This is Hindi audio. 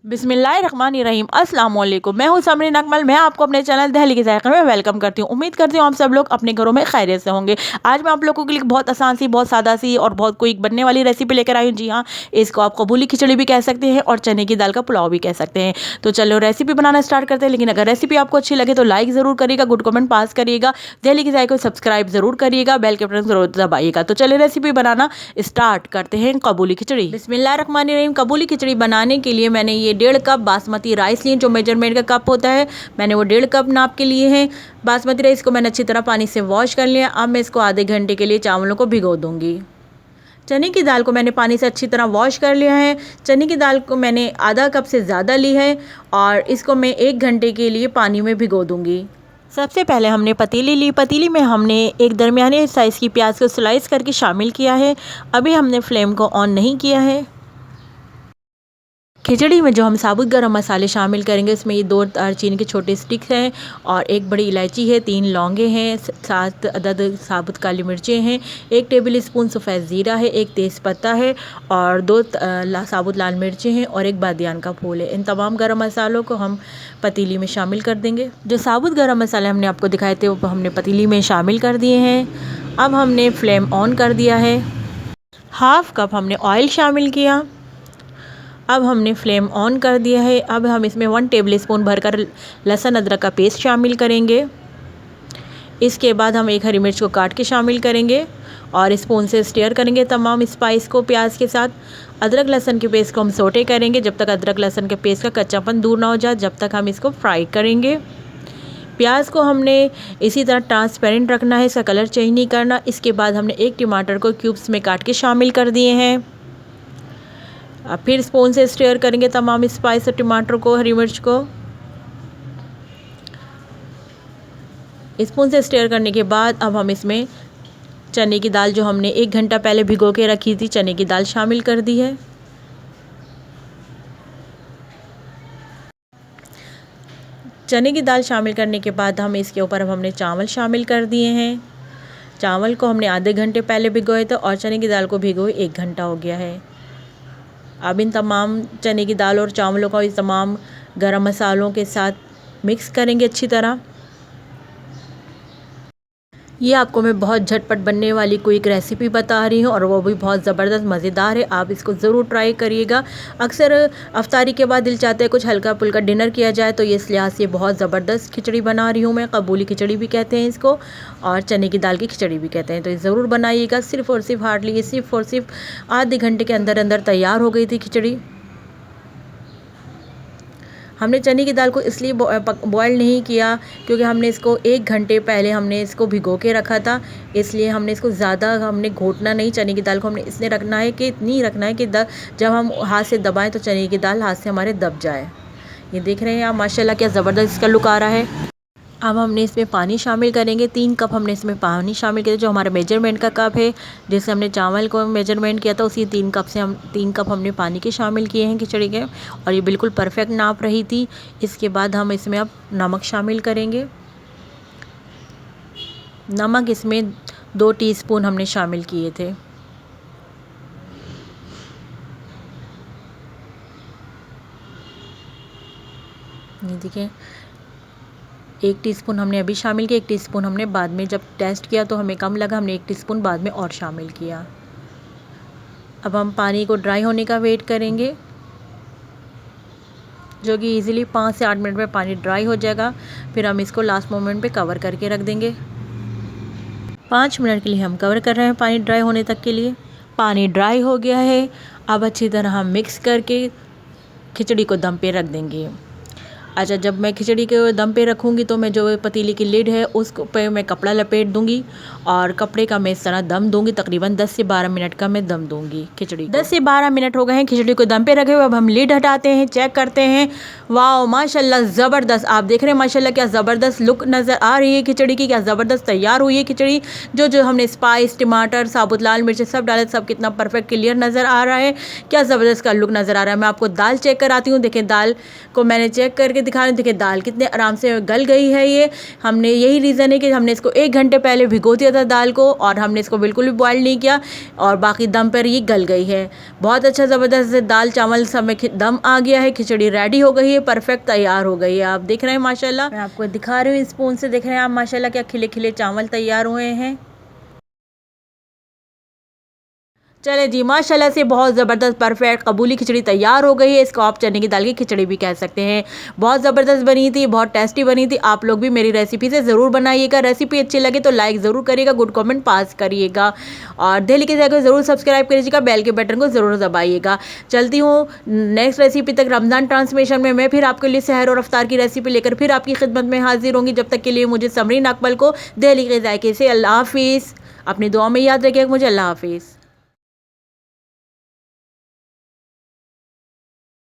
बिस्मिल्लाहिर्रहमानिर्रहीम अस्सलाम वालेकुम। मैं हूँ समरीन अकमल। मैं आपको अपने चैनल दहली के ज़ायक़े में वेलकम करती हूँ। उम्मीद करती हूँ आप सब लोग अपने घरों में खैरियत से होंगे। आज मैं आप लोगों के लिए बहुत आसान सी, बहुत सादा सी और बहुत क्विक बनने वाली रेसिपी लेकर आई हूँ। जी हाँ, इसको आप कबूली खिचड़ी भी कह सकते हैं और चने की दाल का पुलाव भी कह सकते हैं। तो चलो रेसिपी बनाना स्टार्ट करते हैं। लेकिन अगर रेसिपी आपको अच्छी लगे तो लाइक ज़रूर करिएगा, गुड कमेंट पास करिएगा, दहली के ज़ायक़े को सब्सक्राइब ज़रूर करिएगा, बेल के बटन ज़रूर दबाइएगा। तो चलिए रेसिपी बनाना स्टार्ट करते हैं। कबूली खिचड़ी। बिस्मिल्लाहिर्रहमानिर्रहीम। कबूली खिचड़ी बनाने के लिए मैंने ये 1.5 कप बासमती राइस लिए, जो मेजरमेंट का कप होता है मैंने वो 1.5 कप नाप के लिए हैं। बासमती राइस को मैंने अच्छी तरह पानी से वॉश कर लिया। अब मैं इसको आधे घंटे के लिए चावलों को भिगो दूंगी। चने की दाल को मैंने पानी से अच्छी तरह वॉश कर लिया है। चने की दाल को मैंने आधा कप से ज़्यादा ली है और इसको मैं 1 घंटे के लिए पानी में भिगो दूंगी। सबसे पहले हमने पतीली ली। पतीली में हमने एक दरमियाने साइज़ की प्याज को स्लाइस करके शामिल किया है। अभी हमने फ्लेम को ऑन नहीं किया है। खिचड़ी में जो हम साबुत गरम मसाले शामिल करेंगे, इसमें ये 2 दालचीनी के छोटे स्टिक्स हैं और 1 बड़ी इलायची है, 3 लौंगे हैं, 7 अदद साबुत काली मिर्चें हैं, 1 टेबल स्पून सफ़ेद ज़ीरा है, 1 तेज़पत्ता है और 2 साबुत लाल मिर्चें हैं और 1 बादियान का फूल है। इन तमाम गरम मसालों को हम पतीली में शामिल कर देंगे। जो साबुत गरम मसाले हमने आपको दिखाए थे वो हमने पतीली में शामिल कर दिए हैं। अब हमने फ्लेम ऑन कर दिया है। हाफ़ कप हमने ऑयल शामिल किया। अब हमने फ्लेम ऑन कर दिया है। अब हम इसमें 1 टेबल स्पून भरकर लहसुन अदरक का पेस्ट शामिल करेंगे। इसके बाद हम 1 हरी मिर्च को काट के शामिल करेंगे और स्पून से स्टीयर करेंगे तमाम स्पाइस को प्याज के साथ। अदरक लहसुन के पेस्ट को हम सोटे करेंगे जब तक अदरक लहसुन के पेस्ट का कच्चापन दूर ना हो जाए, जब तक हम इसको फ्राई करेंगे। प्याज को हमने इसी तरह ट्रांसपेरेंट रखना है, इसका कलर चेंज नहीं करना। इसके बाद हमने 1 टमाटर को क्यूब्स में काट के शामिल कर दिए हैं। अब फिर स्पून से स्टीयर करेंगे तमाम स्पाइस और टमाटर को, हरी मिर्च को। स्पून से स्टीयर करने के बाद अब हम इसमें चने की दाल, जो हमने 1 घंटा पहले भिगो के रखी थी, चने की दाल शामिल कर दी है। चने की दाल शामिल करने के बाद हम इसके ऊपर अब हमने चावल शामिल कर दिए हैं। चावल को हमने आधे घंटे पहले भिगोए थे और चने की दाल को भिगोए 1 घंटा हो गया है। अब इन तमाम चने की दाल और चावलों को इस तमाम गरम मसालों के साथ मिक्स करेंगे अच्छी तरह। ये आपको मैं बहुत झटपट बनने वाली क्विक रेसिपी बता रही हूँ और वो भी बहुत ज़बरदस्त मज़ेदार है। आप इसको ज़रूर ट्राई करिएगा। अक्सर अफ्तारी के बाद दिल चाहता है कुछ हल्का फुल्का डिनर किया जाए, तो ये इस लिहाज से बहुत ज़बरदस्त खिचड़ी बना रही हूँ मैं। कबूली खिचड़ी भी कहते हैं इसको और चने की दाल की खिचड़ी भी कहते हैं। तो ये ज़रूर बनाइएगा। सिर्फ़ और सिर्फ हार्डली सिर्फ़ और सिर्फ आधे घंटे के अंदर अंदर तैयार हो गई थी खिचड़ी। हमने चने की दाल को इसलिए बॉयल नहीं किया क्योंकि हमने इसको 1 घंटे पहले हमने इसको भिगो के रखा था, इसलिए हमने इसको ज़्यादा हमने घोटना नहीं। चने की दाल को हमने इसलिए रखना है कि इतनी रखना है कि जब हम हाथ से दबाएं तो चने की दाल हाथ से हमारे दब जाए। ये देख रहे हैं आप, माशाल्लाह क्या ज़बरदस्त इसका लुक आ रहा है। अब हमने इसमें पानी शामिल करेंगे। 3 कप हमने इसमें पानी शामिल किया, जो हमारा मेजरमेंट का कप है, जैसे हमने चावल को मेजरमेंट किया था उसी 3 कप से हम 3 कप हमने पानी के शामिल किए हैं खिचड़ी के, और ये बिल्कुल परफेक्ट नाप रही थी। इसके बाद हम इसमें अब नमक शामिल करेंगे। नमक इसमें 2 टीस्पून हमने शामिल किए थे। ये देखिए 1 टीस्पून हमने अभी शामिल किया, 1 टीस्पून हमने बाद में जब टेस्ट किया तो हमें कम लगा, हमने 1 टीस्पून बाद में और शामिल किया। अब हम पानी को ड्राई होने का वेट करेंगे, जो कि इजीली 5 से 8 मिनट में पानी ड्राई हो जाएगा। फिर हम इसको लास्ट मोमेंट पे कवर करके रख देंगे। 5 मिनट के लिए हम कवर कर रहे हैं पानी ड्राई होने तक के लिए। पानी ड्राई हो गया है। अब अच्छी तरह हम मिक्स करके खिचड़ी को दम पे रख देंगे। अच्छा, जब मैं खिचड़ी के दम पे रखूँगी तो मैं जो पतीली की लिड है उस पे मैं कपड़ा लपेट दूँगी और कपड़े का मैं इस तरह दम दूँगी। तकरीबन 10 से 12 मिनट का मैं दम दूँगी खिचड़ी को। 10 से 12 मिनट हो गए हैं खिचड़ी को दम पे रखे हुए। अब हम लिड हटाते हैं, चेक करते हैं। वाह माशाल्लाह ज़बरदस्त। आप देख रहे हैं माशाल्लाह क्या ज़बरदस्त लुक नज़र आ रही है खिचड़ी की, क्या ज़बरदस्त तैयार हुई है खिचड़ी। जो जो हमने स्पाइस, टमाटर, साबुत लाल मिर्च सब डाले, सब कितना परफेक्ट क्लियर नज़र आ रहा है, क्या ज़बरदस्त का लुक नज़र आ रहा है। मैं आपको दाल चेक कराती हूँ। देखिए दाल को मैंने चेक करके दिखा रही हूँ। देखिए दाल कितने आराम से गल गई है। ये हमने यही रीज़न है कि हमने इसको 1 घंटे पहले भिगो दिया था दाल को, और हमने इसको बिल्कुल भी बॉयल नहीं किया, और बाकी दम पर ये गल गई है। बहुत अच्छा ज़बरदस्त दाल चावल सब में दम आ गया है, खिचड़ी रेडी हो गई है, परफेक्ट तैयार हो गई है। आप देख रहे हैं माशाल्लाह, मैं आपको दिखा रही हूँ स्पून से। देख रहे हैं आप माशाल्लाह क्या खिले खिले चावल तैयार हुए हैं। चले जी माशाल्लाह से बहुत ज़बरदस्त परफेक्ट कबूली खिचड़ी तैयार हो गई है। इसको आप चने की दाल की खिचड़ी भी कह सकते हैं। बहुत ज़बरदस्त बनी थी, बहुत टेस्टी बनी थी। आप लोग भी मेरी रेसिपी से ज़रूर बनाइएगा। रेसिपी अच्छी लगे तो लाइक ज़रूर करिएगा, गुड कमेंट पास करिएगा, और दिल्ली के जाकर ज़रूर सब्सक्राइब करिएगा, बेल के बटन को ज़रूर दबाइएगा। चलती हूँ नेक्स्ट रेसिपी तक। रमज़ान ट्रांसमिशन में मैं फिर आपके लिए सहर और अफ्तार की रेसिपी लेकर फिर आपकी खिदमत में हाजिर होंगी। जब तक के लिए मुझे समरीन अकबल को दिल्ली के जायके से अल्लाह हाफिज़। अपनी दुआ में याद रखिएगा मुझे। अल्लाह हाफिज़।